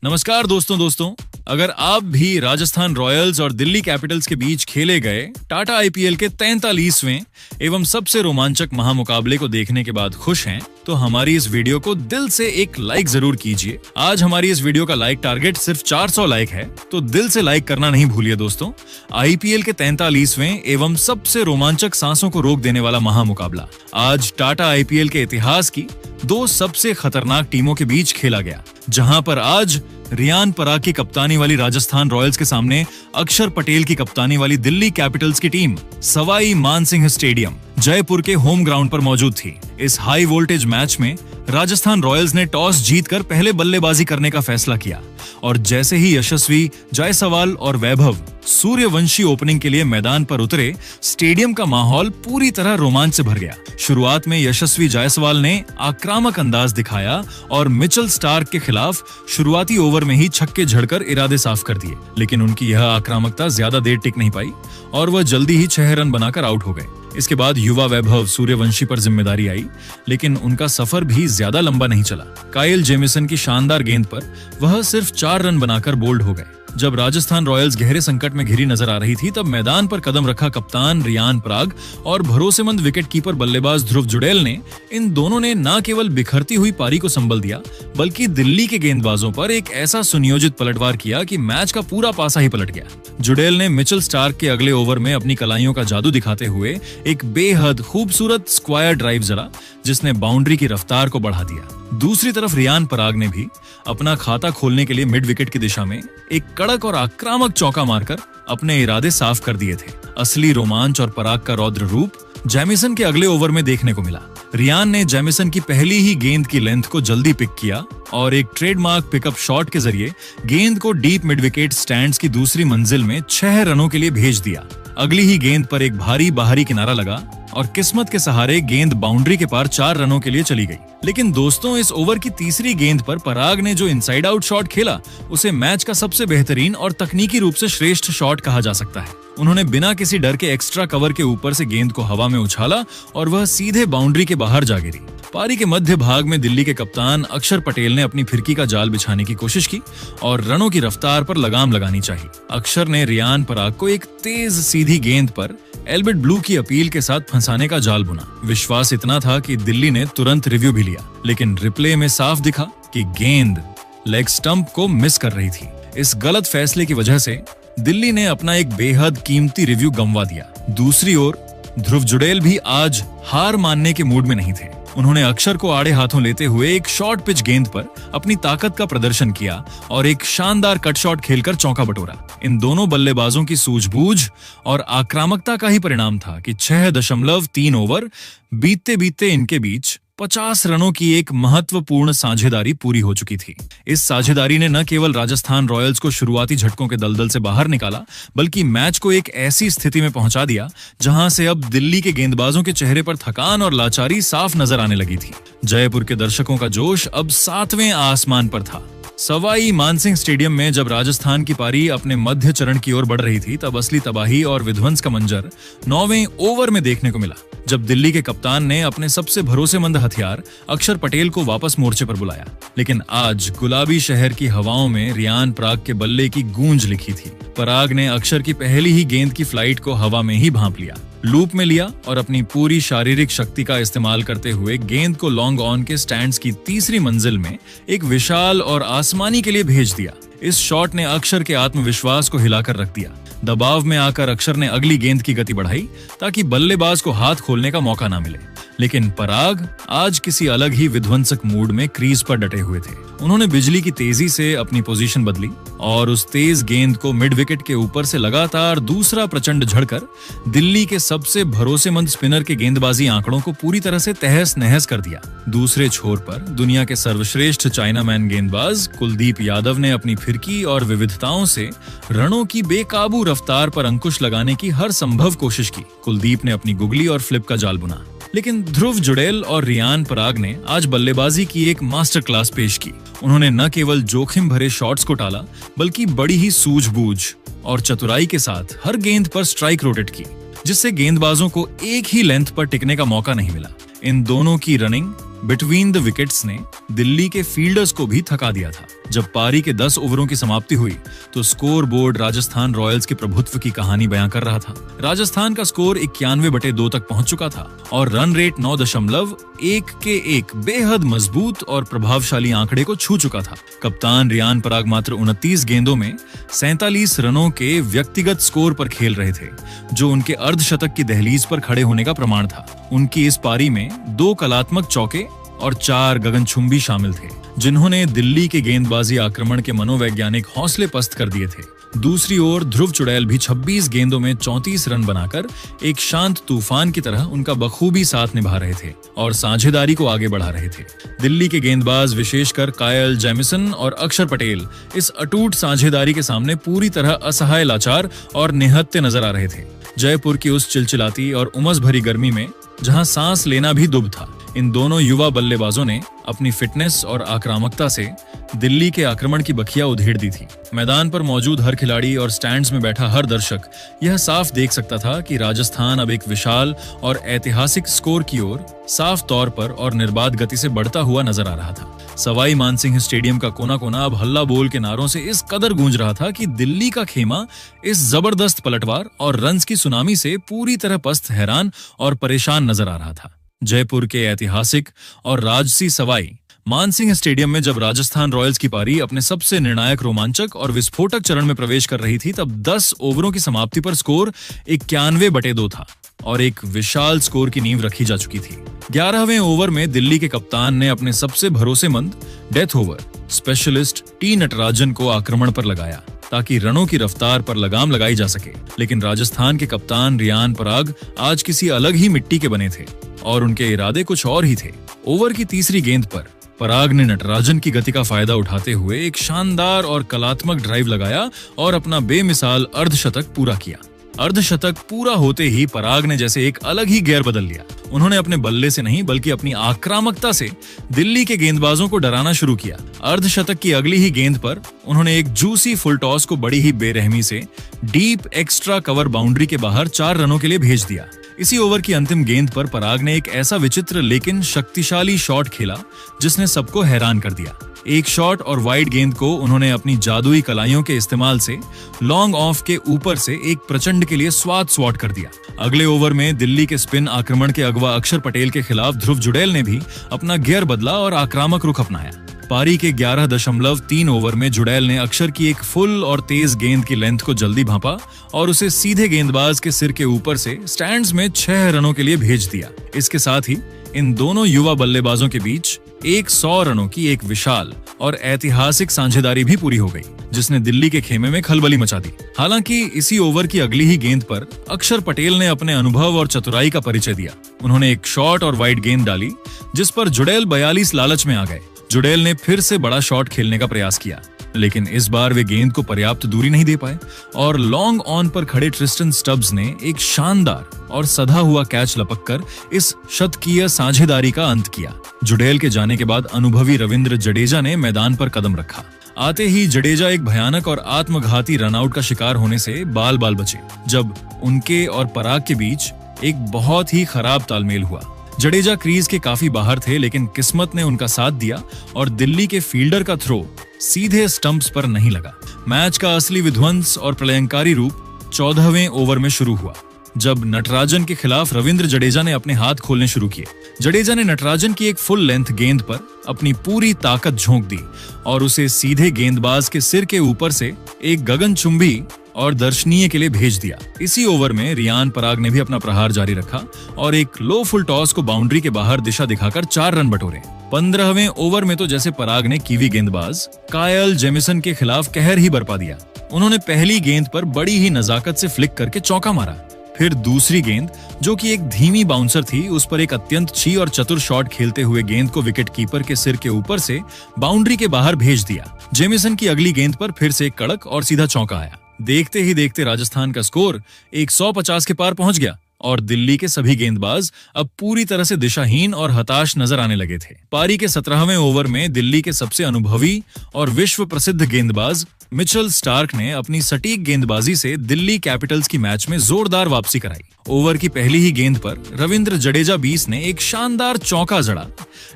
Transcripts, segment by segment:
नमस्कार दोस्तों, अगर आप भी राजस्थान रॉयल्स और दिल्ली कैपिटल्स के बीच खेले गए टाटा आईपीएल के 43वें एवं सबसे रोमांचक महामुकाबले को देखने के बाद खुश हैं, तो हमारी इस वीडियो को दिल से एक लाइक जरूर कीजिए। आज हमारी इस वीडियो का लाइक टारगेट सिर्फ 400 लाइक है, तो दिल से लाइक करना नहीं भूलिए दोस्तों। आईपीएल के 43वें एवं सबसे रोमांचक सांसों को रोक देने वाला महामुकाबला आज टाटा आईपीएल के इतिहास की दो सबसे खतरनाक टीमों के बीच खेला गया, जहां पर आज रियान पराग की कप्तानी वाली राजस्थान रॉयल्स के सामने अक्षर पटेल की कप्तानी वाली दिल्ली कैपिटल्स की टीम सवाई मानसिंह स्टेडियम जयपुर के होम ग्राउंड पर मौजूद थी। इस हाई वोल्टेज मैच में राजस्थान रॉयल्स ने टॉस जीतकर पहले बल्लेबाजी करने का फैसला किया और जैसे ही यशस्वी, जायसवाल और वैभव सूर्यवंशी ओपनिंग के लिए मैदान पर उतरे, स्टेडियम का माहौल पूरी तरह रोमांच से भर गया। शुरुआत में यशस्वी जायसवाल ने आक्रामक अंदाज दिखाया और मिचेल स्टार्क के खिलाफ शुरुआती ओवर में ही छक्के झड़कर इरादे साफ कर दिए, लेकिन उनकी यह आक्रामकता ज्यादा देर टिक नहीं पाई और वह जल्दी ही 6 रन बनाकर आउट हो गए। इसके बाद युवा वैभव सूर्यवंशी पर जिम्मेदारी आई, लेकिन उनका सफर भी ज्यादा लंबा नहीं चला। काइल जेमिसन की शानदार गेंद पर वह सिर्फ 4 रन बनाकर बोल्ड हो गए। जब राजस्थान रॉयल्स गहरे संकट में घिरी नजर आ रही थी, तब मैदान पर कदम रखा कप्तान रियान पराग और भरोसेमंद विकेटकीपर बल्लेबाज ध्रुव जुड़ेल ने इन दोनों ने न केवल बिखरती हुई पारी को संभल दिया, बल्कि दिल्ली के गेंदबाजों पर एक ऐसा सुनियोजित पलटवार किया कि मैच का पूरा पासा ही पलट गया। जुड़ेल ने मिचेल स्टार्क के अगले ओवर में अपनी कलाइयों का जादू दिखाते हुए एक बेहद खूबसूरत स्क्वायर ड्राइव जड़ा, जिसने बाउंड्री की रफ्तार को बढ़ा दिया। दूसरी तरफ रियान पराग ने भी अपना खाता खोलने के लिए मिड विकेट की दिशा में एक कड़क और आक्रामक चौका मारकर अपने इरादे साफ कर दिए थे। असली रोमांच और पराग का रौद्र रूप जेमिसन के अगले ओवर में देखने को मिला। रियान ने जेमिसन की पहली ही गेंद की लेंथ को जल्दी पिक किया और एक ट्रेडमार्क पिकअप शॉट के जरिए गेंद को डीप मिड विकेट स्टैंड्स की दूसरी मंजिल में 6 रनों के लिए भेज दिया। अगली ही गेंद पर एक भारी बाहरी किनारा लगा और किस्मत के सहारे गेंद बाउंड्री के पार 4 रनों के लिए चली गई। लेकिन दोस्तों, इस ओवर की तीसरी गेंद पर पराग ने जो इनसाइड आउट शॉट खेला, उसे मैच का सबसे बेहतरीन और तकनीकी रूप से श्रेष्ठ शॉट कहा जा सकता है। उन्होंने बिना किसी डर के एक्स्ट्रा कवर के ऊपर से गेंद को हवा में उछाला और वह सीधे बाउंड्री के बाहर जा गिरी। पारी के मध्य भाग में दिल्ली के कप्तान अक्षर पटेल ने अपनी फिरकी का जाल बिछाने की कोशिश की और रनों की रफ्तार पर लगाम लगानी चाहिए। अक्षर ने रियान पराग को एक तेज सीधी गेंद पर एल्बिट ब्लू की अपील के साथ फंसाने का जाल बुना। विश्वास इतना था कि दिल्ली ने तुरंत रिव्यू भी लिया, लेकिन रिप्ले में साफ दिखा कि गेंद लेग स्टंप को मिस कर रही थी। इस गलत फैसले की वजह से दिल्ली ने अपना एक बेहद कीमती रिव्यू गंवा दिया। दूसरी ओर ध्रुव जुड़ेल भी आज हार मानने के मूड में नहीं थे। उन्होंने अक्षर को आड़े हाथों लेते हुए एक शॉर्ट पिच गेंद पर अपनी ताकत का प्रदर्शन किया और एक शानदार कट शॉट खेलकर चौका बटोरा। इन दोनों बल्लेबाजों की सूझबूझ और आक्रामकता का ही परिणाम था कि 6.3 ओवर बीतते बीतते इनके बीच 50 रनों की एक महत्वपूर्ण साझेदारी पूरी हो चुकी थी। इस साझेदारी ने न केवल राजस्थान रॉयल्स को शुरुआती झटकों के दलदल से बाहर निकाला, बल्कि मैच को एक ऐसी स्थिति में पहुंचा दिया जहां से अब दिल्ली के गेंदबाजों के चेहरे पर थकान और लाचारी साफ नजर आने लगी थी। जयपुर के दर्शकों का जोश अब 7वें आसमान पर था। सवाई मानसिंह स्टेडियम में जब राजस्थान की पारी अपने मध्य चरण की ओर बढ़ रही थी, तब असली तबाही और विध्वंस का मंजर 9वें ओवर में देखने को मिला, जब दिल्ली के कप्तान ने अपने सबसे भरोसेमंद हथियार अक्षर पटेल को वापस मोर्चे पर बुलाया। लेकिन आज गुलाबी शहर की हवाओं में रियान पराग के बल्ले की गूंज लिखी थी। पराग ने अक्षर की पहली ही गेंद की फ्लाइट को हवा में ही भांप लिया, लूप में लिया और अपनी पूरी शारीरिक शक्ति का इस्तेमाल करते हुए गेंद को लॉन्ग ऑन के स्टैंड्स की तीसरी मंजिल में एक विशाल और आसमानी के लिए भेज दिया। इस शॉट ने अक्षर के आत्मविश्वास को हिलाकर रख दिया। दबाव में आकर अक्षर ने अगली गेंद की गति बढ़ाई ताकि बल्लेबाज को हाथ खोलने का मौका ना मिले। लेकिन पराग आज किसी अलग ही विध्वंसक मूड में क्रीज पर डटे हुए थे। उन्होंने बिजली की तेजी से अपनी पोजीशन बदली और उस तेज गेंद को मिड विकेट के ऊपर से लगातार दूसरा प्रचंड झड़कर दिल्ली के सबसे भरोसेमंद स्पिनर के गेंदबाजी आंकड़ों को पूरी तरह से तहस नहस कर दिया। दूसरे छोर पर दुनिया के सर्वश्रेष्ठ चाइनामैन गेंदबाज कुलदीप यादव ने अपनी फिरकी और विविधताओं से रनों की बेकाबू रफ्तार पर अंकुश लगाने की हर संभव कोशिश की। कुलदीप ने अपनी गुगली और फ्लिप का जाल बुना, लेकिन ध्रुव जुड़ेल और रियान पराग ने आज बल्लेबाजी की एक मास्टर क्लास पेश की। उन्होंने न केवल जोखिम भरे शॉट्स को टाला, बल्कि बड़ी ही सूझबूझ और चतुराई के साथ हर गेंद पर स्ट्राइक रोटेट की, जिससे गेंदबाजों को एक ही लेंथ पर टिकने का मौका नहीं मिला। इन दोनों की रनिंग बिटवीन द विकेट्स ने दिल्ली के फील्डर्स को भी थका दिया था। जब पारी के 10 ओवरों की समाप्ति हुई तो स्कोर बोर्ड राजस्थान रॉयल्स के प्रभुत्व की कहानी बयां कर रहा था। राजस्थान का स्कोर 91/2 तक पहुंच चुका था और रन रेट 9.1 के एक बेहद मजबूत और प्रभावशाली आंकड़े को छू चुका था। कप्तान रियान पराग मात्र 29 गेंदों में 47 रनों के व्यक्तिगत स्कोर पर खेल रहे थे, जो उनके अर्धशतक की दहलीज पर खड़े होने का प्रमाण था। उनकी इस पारी में 2 कलात्मक चौके और 4 गगनचुंबी शामिल थे, जिन्होंने दिल्ली के गेंदबाजी आक्रमण के मनोवैज्ञानिक हौसले पस्त कर दिए थे। दूसरी ओर ध्रुव चुड़ैल भी 26 गेंदों में 34 रन बनाकर एक शांत तूफान की तरह उनका बखूबी साथ निभा रहे थे और साझेदारी को आगे बढ़ा रहे थे। दिल्ली के गेंदबाज विशेषकर कायल जेमिसन और अक्षर पटेल इस अटूट साझेदारी के सामने पूरी तरह असहाय, लाचार और निहत्थे नजर आ रहे थे। जयपुर की उस चिलचिलाती और उमस भरी गर्मी में जहां सांस लेना भी दुभ था, इन दोनों युवा बल्लेबाजों ने अपनी फिटनेस और आक्रामकता से दिल्ली के आक्रमण की बखिया उधेड़ दी थी। मैदान पर मौजूद हर खिलाड़ी और स्टैंड्स में बैठा हर दर्शक यह साफ देख सकता था कि राजस्थान अब एक विशाल और ऐतिहासिक स्कोर की ओर साफ तौर पर और निर्बाध गति से बढ़ता हुआ नजर आ रहा था। सवाई मानसिंह स्टेडियम का कोना कोना अब हल्ला बोल के नारों से इस कदर गूंज रहा था कि दिल्ली का खेमा इस जबरदस्त पलटवार और रन्स की सुनामी से पूरी तरह पस्त, हैरान और परेशान नजर आ रहा था। जयपुर के ऐतिहासिक और राजसी सवाई मानसिंह स्टेडियम में जब राजस्थान रॉयल्स की पारी अपने सबसे निर्णायक, रोमांचक और विस्फोटक चरण में प्रवेश कर रही थी, तब 10 ओवरों की समाप्ति पर स्कोर 91/2 था और एक विशाल स्कोर की नींव रखी जा चुकी थी। 11वें ओवर में दिल्ली के कप्तान ने अपने सबसे भरोसेमंद death over specialist T Natarajan को आक्रमण पर लगाया ताकि रनों की रफ्तार पर लगाम लगाई जा सके। लेकिन राजस्थान के कप्तान रियान पराग आज किसी अलग ही मिट्टी के बने थे और उनके इरादे कुछ और ही थे। ओवर की तीसरी गेंद पर पराग ने नटराजन की गति का फायदा उठाते हुए एक शानदार और कलात्मक ड्राइव लगाया और अपना बेमिसाल अर्धशतक पूरा किया। अर्धशतक पूरा होते ही पराग ने जैसे एक अलग ही गियर बदल लिया। उन्होंने अपने बल्ले से नहीं बल्कि अपनी आक्रामकता से दिल्ली के गेंदबाजों को डराना शुरू किया। अर्धशतक की अगली ही गेंद पर उन्होंने एक जूसी फुल टॉस को बड़ी ही बेरहमी से डीप एक्स्ट्रा कवर बाउंड्री के बाहर 4 रनों के लिए भेज दिया। इसी ओवर की अंतिम गेंद पर पराग ने एक ऐसा विचित्र लेकिन शक्तिशाली शॉट खेला जिसने सबको हैरान कर दिया। एक शॉट और वाइड गेंद को उन्होंने अपनी जादुई कलाइयों के इस्तेमाल से लॉन्ग ऑफ के ऊपर से एक प्रचंड के लिए स्वाट कर दिया। अगले ओवर में दिल्ली के स्पिन आक्रमण के अगवा अक्षर पटेल के खिलाफ ध्रुव जुड़ैल ने भी अपना गियर बदला और आक्रामक रुख अपनाया। पारी के 11.3 ओवर में जुड़ैल ने अक्षर की एक फुल और तेज गेंद की लेंथ को जल्दी भांपा और उसे सीधे गेंदबाज के सिर के ऊपर से स्टैंड्स में 6 रनों के लिए भेज दिया। इसके साथ ही इन दोनों युवा बल्लेबाजों के बीच 100 रनों की एक विशाल और ऐतिहासिक साझेदारी भी पूरी हो गई, जिसने दिल्ली के खेमे में खलबली मचा दी। हालांकि इसी ओवर की अगली ही गेंद पर अक्षर पटेल ने अपने अनुभव और चतुराई का परिचय दिया। उन्होंने एक शॉर्ट और वाइड गेंद डाली जिस पर जुड़ैल 42 लालच में आ गए। जुड़ैल ने फिर से बड़ा शॉट खेलने का प्रयास किया, लेकिन इस बार वे गेंद को पर्याप्त दूरी नहीं दे पाए और लॉन्ग ऑन पर खड़े ट्रिस्टन स्टब्स ने एक शानदार और सधा हुआ कैच लपककर इस शतकीय साझेदारी का अंत किया। जुड़ैल के जाने के बाद अनुभवी रविंद्र जडेजा ने मैदान पर कदम रखा। आते ही जडेजा एक भयानक और आत्मघाती रनआउट का शिकार होने से बाल बाल बचे, जब उनके और पराग के बीच एक बहुत ही खराब तालमेल हुआ। जडेजा क्रीज के काफी बाहर थे, लेकिन किस्मत ने उनका साथ दिया और दिल्ली के फील्डर का थ्रो सीधे स्टंप्स पर नहीं लगा। मैच का असली विध्वंस और प्रलयंकारी रूप 14वें ओवर में शुरू हुआ, जब नटराजन के खिलाफ रविंद्र जडेजा ने अपने हाथ खोलने शुरू किए। जडेजा ने नटराजन की एक फुल लेंथ गेंद पर अपनी पूरी ताकत झोंक दी और उसे सीधे गेंदबाज के सिर के ऊपर से एक गगनचुंबी और दर्शनीय के लिए भेज दिया। इसी ओवर में रियान पराग ने भी अपना प्रहार जारी रखा और एक लो फुल टॉस को बाउंड्री के बाहर दिशा दिखाकर 4 रन बटोरे। 15वें ओवर में तो जैसे पराग ने कीवी गेंदबाज कायल जेमिसन के खिलाफ कहर ही बरपा दिया। उन्होंने पहली गेंद पर बड़ी ही नजाकत से फ्लिक करके चौका मारा। फिर दूसरी गेंद, जो कि एक धीमी बाउंसर थी, उस पर एक अत्यंत अच्छी और चतुर शॉट खेलते हुए गेंद को विकेट कीपर के सिर के ऊपर से बाउंड्री के बाहर भेज दिया। जेमिसन की अगली गेंद पर फिर से एक कड़क और सीधा चौका आया। देखते ही देखते राजस्थान का स्कोर 150 के पार पहुंच गया और दिल्ली के सभी गेंदबाज अब पूरी तरह से दिशाहीन और हताश नजर आने लगे थे। पारी के 17वें ओवर में दिल्ली के सबसे अनुभवी और विश्व प्रसिद्ध गेंदबाज मिचेल स्टार्क ने अपनी सटीक गेंदबाजी से दिल्ली कैपिटल्स की मैच में जोरदार वापसी कराई। ओवर की पहली ही गेंद पर रविंद्र जडेजा 20 ने एक शानदार चौका जड़ा,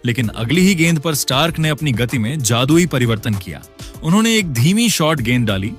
लेकिन अगली ही गेंद पर स्टार्क ने अपनी गति में जादुई परिवर्तन किया। उन्होंने एक धीमी शॉर्ट गेंद डाली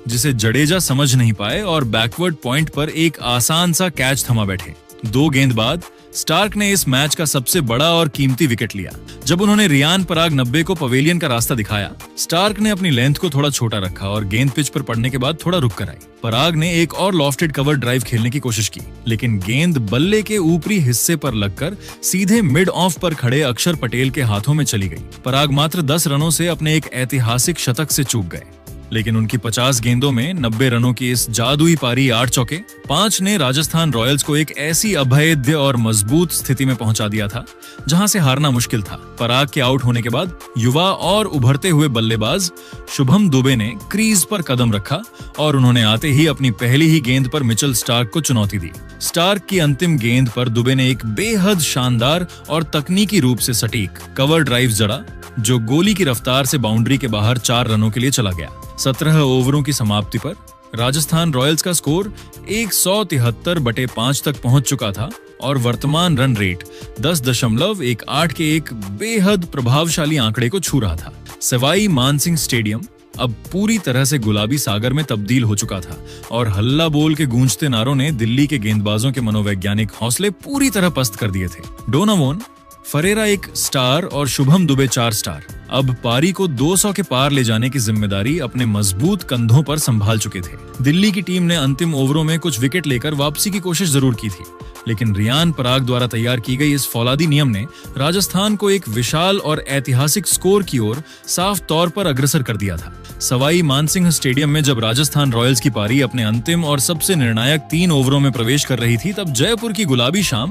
जिसे जडेजा समझ नहीं पाए और बैकवर्ड पॉइंट पर एक आसान सा कैच थमा बैठे। 2 गेंद बाद स्टार्क ने इस मैच का सबसे बड़ा और कीमती विकेट लिया। जब उन्होंने रियान पराग 90 को पवेलियन का रास्ता दिखाया, स्टार्क ने अपनी लेंथ को थोड़ा छोटा रखा और गेंद पिच पर पड़ने के बाद थोड़ा रुक कर आई। पराग ने एक और लॉफ्टेड कवर ड्राइव खेलने की कोशिश की, लेकिन गेंद बल्ले के ऊपरी हिस्से पर लगकर सीधे मिड ऑफ पर खड़े अक्षर पटेल के हाथों में चली गई। पराग मात्र 10 रनों से अपने एक ऐतिहासिक शतक से चूक गए, लेकिन उनकी 50 गेंदों में 90 रनों की इस जादुई पारी 8 चौके 5 ने राजस्थान रॉयल्स को एक ऐसी अभेद्य और मजबूत स्थिति में पहुंचा दिया था जहां से हारना मुश्किल था। पराग के आउट होने के बाद युवा और उभरते हुए बल्लेबाज शुभम दुबे ने क्रीज पर कदम रखा और उन्होंने आते ही अपनी पहली ही गेंद पर मिचेल स्टार्क को चुनौती दी। स्टार्क की अंतिम गेंद पर दुबे ने एक बेहद शानदार और तकनीकी रूप से सटीक कवर ड्राइव जड़ा, जो गोली की रफ्तार से बाउंड्री के बाहर 4 रनों के लिए चला गया। 17 ओवरों की समाप्ति पर राजस्थान रॉयल्स का स्कोर 173/5 तक पहुंच चुका था और वर्तमान रन रेट 10.18 के एक बेहद प्रभावशाली आंकड़े को छू रहा था। सवाई मानसिंह स्टेडियम अब पूरी तरह से गुलाबी सागर में तब्दील हो चुका था और हल्ला बोल के गूंजते नारों ने दिल्ली के गेंदबाजों के मनोवैज्ञानिक हौसले पूरी तरह पस्त कर दिए थे। डोनावोन फरेरा 1 स्टार और शुभम दुबे 4 स्टार अब पारी को 200 के पार ले जाने की जिम्मेदारी अपने मजबूत कंधों पर संभाल चुके थे। दिल्ली की टीम ने अंतिम ओवरों में कुछ विकेट लेकर वापसी की कोशिश जरूर की थी, लेकिन रियान पराग द्वारा तैयार की गई इस फौलादी नियम ने राजस्थान को एक विशाल और ऐतिहासिक स्कोर की ओर साफ तौर पर अग्रसर कर दिया था। सवाई मानसिंह स्टेडियम में जब राजस्थान रॉयल्स की पारी अपने अंतिम और सबसे निर्णायक 3 ओवरों में प्रवेश कर रही थी, तब जयपुर की गुलाबी शाम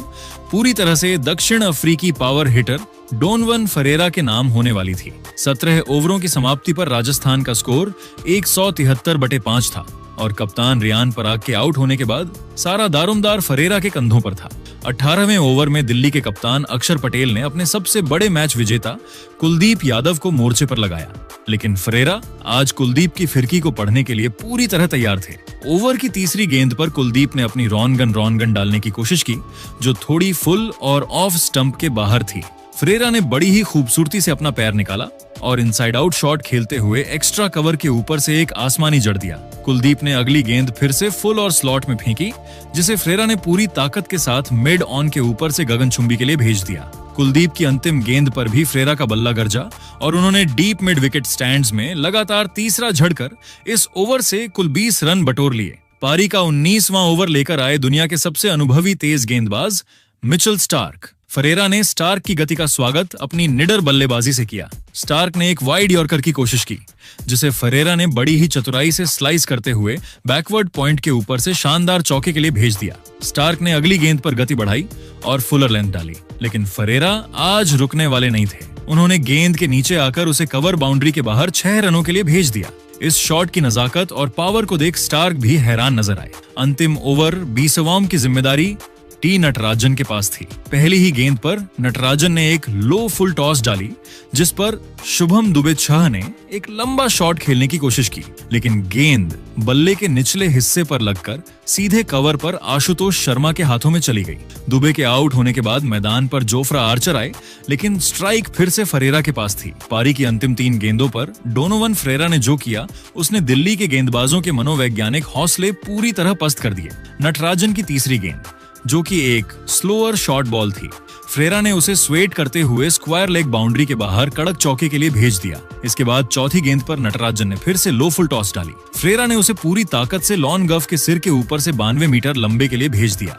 पूरी तरह से दक्षिण अफ्रीकी पावर हिटर डोनवन फरेरा के नाम होने वाली थी। 17 ओवरों की समाप्ति पर राजस्थान का स्कोर 173/5 था और कप्तान रियान पराग के आउट होने के बाद सारा दारोमदार फरेरा के कंधों पर था। 18वें ओवर में दिल्ली के कप्तान अक्षर पटेल ने अपने सबसे बड़े मैच विजेता कुलदीप यादव को मोर्चे पर लगाया, लेकिन फरेरा आज कुलदीप की फिरकी को पढ़ने के लिए पूरी तरह तैयार थे। ओवर की तीसरी गेंद पर कुलदीप ने अपनी रॉन गन डालने की कोशिश की, जो थोड़ी फुल और ऑफ स्टंप के बाहर थी। फरेरा ने बड़ी ही खूबसूरती से अपना पैर निकाला और इनसाइड आउट शॉट खेलते हुए एक्स्ट्रा कवर के ऊपर से एक आसमानी जड़ दिया। कुलदीप ने अगली गेंद फिर से फुल और स्लॉट में फेंकी, जिसे फरेरा ने पूरी ताकत के साथ मिड ऑन के ऊपर से गगनचुंबी के लिए भेज दिया। कुलदीप की अंतिम गेंद पर भी फरेरा का बल्ला गरजा और उन्होंने डीप मिड विकेट स्टैंड्स में लगातार तीसरा झड़कर इस ओवर से कुल 20 रन बटोर लिए। पारी का 19वां ओवर लेकर आए दुनिया के सबसे अनुभवी तेज गेंदबाज मिचेल स्टार्क। फरेरा ने स्टार्क की गति का स्वागत अपनी निडर बल्लेबाजी से किया। स्टार्क ने एक वाइड यॉर्कर की कोशिश की, जिसे फरेरा ने बड़ी ही चतुराई से स्लाइस करते हुए बैकवर्ड पॉइंट के ऊपर से शानदार चौके के लिए भेज दिया। स्टार्क ने अगली गेंद पर गति बढ़ाई और फुलर लेंथ डाली, लेकिन फरेरा आज रुकने वाले नहीं थे। उन्होंने गेंद के नीचे आकर उसे कवर बाउंड्री के बाहर 6 रनों के लिए भेज दिया। इस शॉट की नजाकत और पावर को देख स्टार्क भी हैरान नजर आए। अंतिम ओवर 20वां की जिम्मेदारी टी नटराजन के पास थी। पहली ही गेंद पर नटराजन ने एक लो फुल टॉस डाली, जिस पर शुभम दुबे छह ने एक लंबा शॉट खेलने की कोशिश की, लेकिन गेंद बल्ले के निचले हिस्से पर लगकर सीधे कवर पर आशुतोष शर्मा के हाथों में चली गई। दुबे के आउट होने के बाद मैदान पर जोफ्रा आर्चर आए, लेकिन स्ट्राइक फिर से फरेरा के पास थी। पारी की अंतिम 3 गेंदों पर डोनोवन फरेरा ने जो किया, उसने दिल्ली के गेंदबाजों के मनोवैज्ञानिक हौसले पूरी तरह पस्त कर दिए। नटराजन की तीसरी गेंद, जो कि एक स्लोअर शॉर्ट बॉल थी, फरेरा ने उसे स्वेट करते हुए स्क्वायर लेग बाउंड्री के बाहर कड़क चौके के लिए भेज दिया। इसके बाद चौथी गेंद पर नटराजन ने फिर से लो फुल टॉस डाली। फरेरा ने उसे पूरी ताकत से लॉन गफ के सिर के ऊपर से 92 मीटर लंबे के लिए भेज दिया।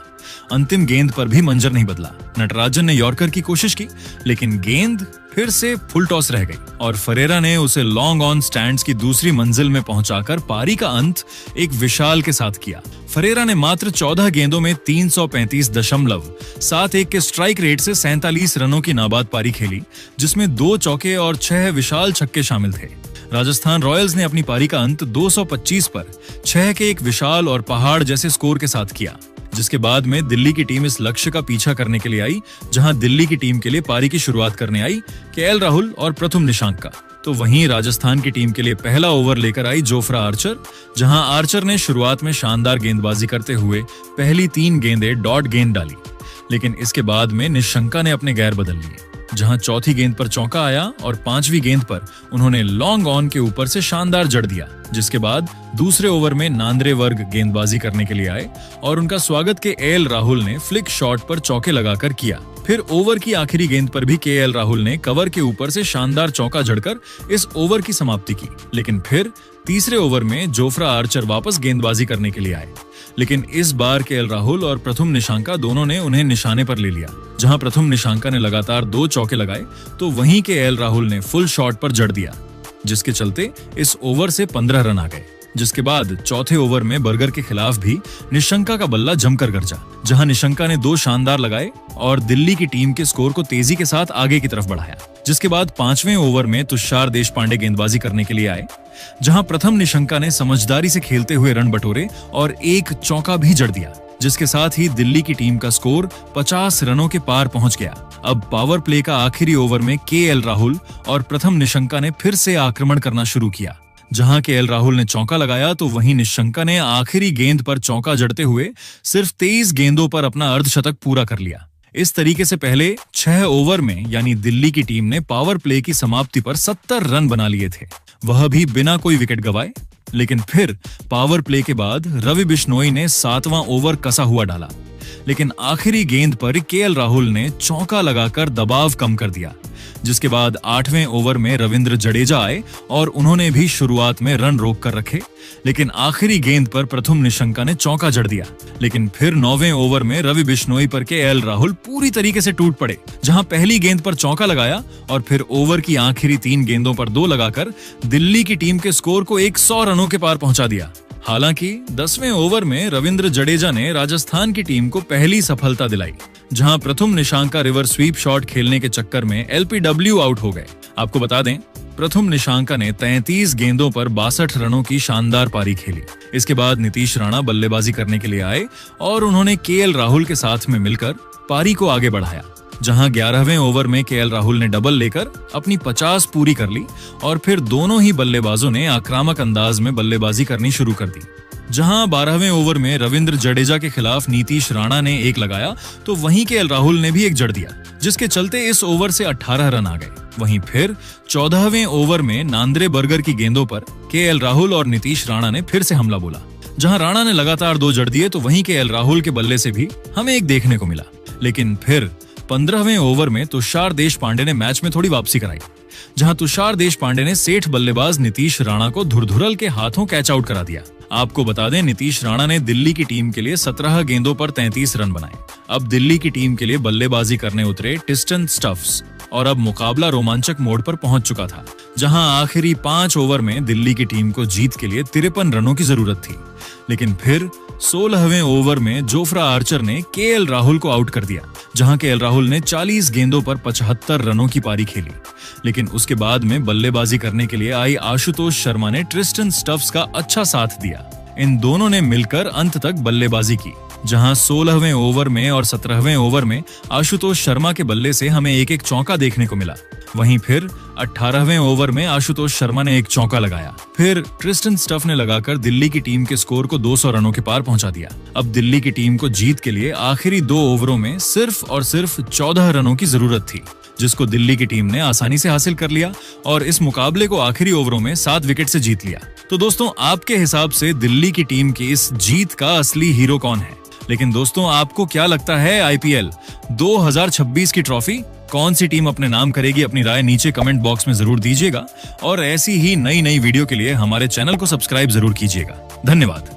अंतिम गेंद पर भी मंजर नहीं बदला। नटराजन ने यॉर्कर की कोशिश की, लेकिन गेंद फिर से फुल टॉस रह गई और फरेरा ने उसे लॉन्ग ऑन स्टैंड्स की दूसरी मंजिल में पहुंचाकर पारी का अंत एक विशाल के साथ किया। फरेरा ने मात्र 14 गेंदों में 335.71 के स्ट्राइक रेट से 47 रनों की नाबाद पारी खेली, जिसमें 2 चौके और 6 विशाल छक्के शामिल थे। राजस्थान रॉयल्स ने अपनी पारी का अंत 225 पर 6 के एक विशाल और पहाड़ जैसे स्कोर के साथ किया, जिसके बाद में दिल्ली की टीम इस लक्ष्य का पीछा करने के लिए आई, जहां दिल्ली की टीम के लिए पारी की शुरुआत करने आई केएल राहुल और प्रथम निशांक का। तो वहीं राजस्थान की टीम के लिए पहला ओवर लेकर आई जोफ्रा आर्चर, जहां आर्चर ने शुरुआत में शानदार गेंदबाजी करते हुए पहली 3 गेंदें डॉट गेंद डाली, लेकिन इसके बाद में निशंका ने अपने गैर बदल लिए, जहां चौथी गेंद पर चौका आया और 5वीं गेंद पर उन्होंने लॉन्ग ऑन के ऊपर से शानदार जड़ दिया। जिसके बाद दूसरे ओवर में नांद्रे वर्ग गेंदबाजी करने के लिए आए और उनका स्वागत केएल राहुल ने फ्लिक शॉट पर चौके लगाकर किया। फिर ओवर की आखिरी गेंद पर भी केएल राहुल ने कवर के ऊपर से शानदार चौका जड़कर इस ओवर की समाप्ति की। लेकिन फिर तीसरे ओवर में जोफ्रा आर्चर वापस गेंदबाजी करने के लिए आए, लेकिन इस बार केएल राहुल और प्रथम निशांका दोनों ने उन्हें निशाने पर ले लिया। जहां प्रथम निशांका ने लगातार 2 चौके लगाए तो वहीं केएल राहुल ने फुल शॉट पर जड़ दिया, जिसके चलते इस ओवर से 15 रन आ गए। जिसके बाद चौथे ओवर में बर्गर के खिलाफ भी निशंका का बल्ला जमकर गरजा, जहां निशंका ने 2 शानदार लगाए और दिल्ली की टीम के स्कोर को तेजी के साथ आगे की तरफ बढ़ाया। जिसके बाद 5वें ओवर में तुषार देशपांडे गेंदबाजी करने के लिए आए, जहां प्रथम निशंका ने समझदारी से खेलते हुए रन बटोरे और 1 चौका भी जड़ दिया, जिसके साथ ही दिल्ली की टीम का स्कोर 50 रनों के पार पहुंच गया। अब पावर प्ले का आखिरी ओवर में केएल राहुल और प्रथम निशंका ने फिर से आक्रमण करना शुरू किया। जहां केएल राहुल ने चौका लगाया तो वहीं निशंका ने आखिरी गेंद पर चौका जड़ते हुए सिर्फ 23 गेंदों पर अपना अर्धशतक पूरा कर लिया। इस तरीके से पहले 6 ओवर में यानी दिल्ली की टीम ने पावर प्ले की समाप्ति पर 70 रन बना लिए थे, वह भी बिना कोई विकेट गंवाए। लेकिन फिर पावर प्ले के बाद रवि बिश्नोई ने 7वां ओवर कसा हुआ डाला, लेकिन आखिरी गेंद पर केएल राहुल ने चौका लगाकर दबाव कम कर दिया। जिसके बाद 8वें ओवर में रविंद्र जडेजा आए और उन्होंने भी शुरुआत में रन रोक कर रखे, लेकिन आखिरी गेंद पर प्रथम निशंका ने चौका जड़ दिया। लेकिन फिर 9वें ओवर में रवि बिश्नोई पर केएल राहुल पूरी तरीके से टूट पड़े, जहां पहली गेंद पर चौका लगाया और फिर ओवर की आखिरी 3 गेंदों पर 2 लगाकर दिल्ली की टीम के स्कोर को 100 रनों के पार पहुंचा दिया। हालांकि 10वें ओवर में रविंद्र जडेजा ने राजस्थान की टीम को पहली सफलता दिलाई, जहां प्रथम निशांका रिवर स्वीप शॉट खेलने के चक्कर में एलपीडब्ल्यू आउट हो गए। आपको बता दें, प्रथम निशांका ने 33 गेंदों पर 62 रनों की शानदार पारी खेली। इसके बाद नीतीश राणा बल्लेबाजी करने के लिए आए और उन्होंने केएल राहुल के साथ में मिलकर पारी को आगे बढ़ाया, जहां 11वें ओवर में केएल राहुल ने डबल लेकर अपनी 50 पूरी कर ली और फिर दोनों ही बल्लेबाजों ने आक्रामक अंदाज में बल्लेबाजी करनी शुरू कर दी। जहां 12वें ओवर में रविंद्र जडेजा के खिलाफ नीतीश राणा ने 1 लगाया तो वहीं केएल राहुल ने भी 1 जड़ दिया, जिसके चलते इस ओवर से 18 रन आ गए। वहीं फिर 14वें ओवर में नांद्रे बर्गर की गेंदों पर केएल राहुल और नीतीश राणा ने फिर से हमला बोला, जहां राणा ने लगातार 2 जड़ दिए तो वहीं केएल राहुल के बल्ले से भी हमें 1 देखने को मिला। लेकिन फिर 15वें ओवर में तुषार देशपांडे ने मैच में थोड़ी वापसी कराई, जहां तुषार देशपांडे ने सेठ बल्लेबाज नीतीश राणा को धुरधुरल के हाथों कैच आउट करा दिया। आपको बता दें, नीतीश राणा ने दिल्ली की टीम के लिए 17 गेंदों पर 33 रन बनाए। अब दिल्ली की टीम के लिए बल्लेबाजी करने उतरे टिस्टन स्टफ्स और अब मुकाबला रोमांचक मोड़ पर पहुंच चुका था, जहां आखिरी 5 ओवर में दिल्ली की टीम को जीत के लिए 53 रनों की जरूरत थी। लेकिन फिर 16वें ओवर में जोफ्रा आर्चर ने केएल राहुल को आउट कर दिया, जहां केएल राहुल ने 40 गेंदों पर 75 रनों की पारी खेली। लेकिन उसके बाद में बल्लेबाजी करने के लिए आई आशुतोष शर्मा ने ट्रिस्टन स्टफ्स का अच्छा साथ दिया। इन दोनों ने मिलकर अंत तक बल्लेबाजी की, जहां 16वें ओवर में और 17वें ओवर में आशुतोष शर्मा के बल्ले से हमें 1-1 चौका देखने को मिला। वहीं फिर 18वें ओवर में आशुतोष शर्मा ने 1 चौका लगाया। फिर ट्रिस्टन स्टफ ने लगाकर दिल्ली की टीम के स्कोर को 200 रनों के पार पहुंचा दिया। अब दिल्ली की टीम को जीत के लिए आखिरी 2 ओवरों में सिर्फ और सिर्फ 14 रनों की जरूरत थी, जिसको दिल्ली की टीम ने आसानी से हासिल कर लिया और इस मुकाबले को आखिरी ओवरों में 7 विकेट से जीत लिया। तो दोस्तों, आपके हिसाब से दिल्ली की टीम की इस जीत का असली हीरो कौन है? लेकिन दोस्तों, आपको क्या लगता है, आईपीएल 2026 की ट्रॉफी कौन सी टीम अपने नाम करेगी? अपनी राय नीचे कमेंट बॉक्स में जरूर दीजिएगा और ऐसी ही नई वीडियो के लिए हमारे चैनल को सब्सक्राइब जरूर कीजिएगा। धन्यवाद।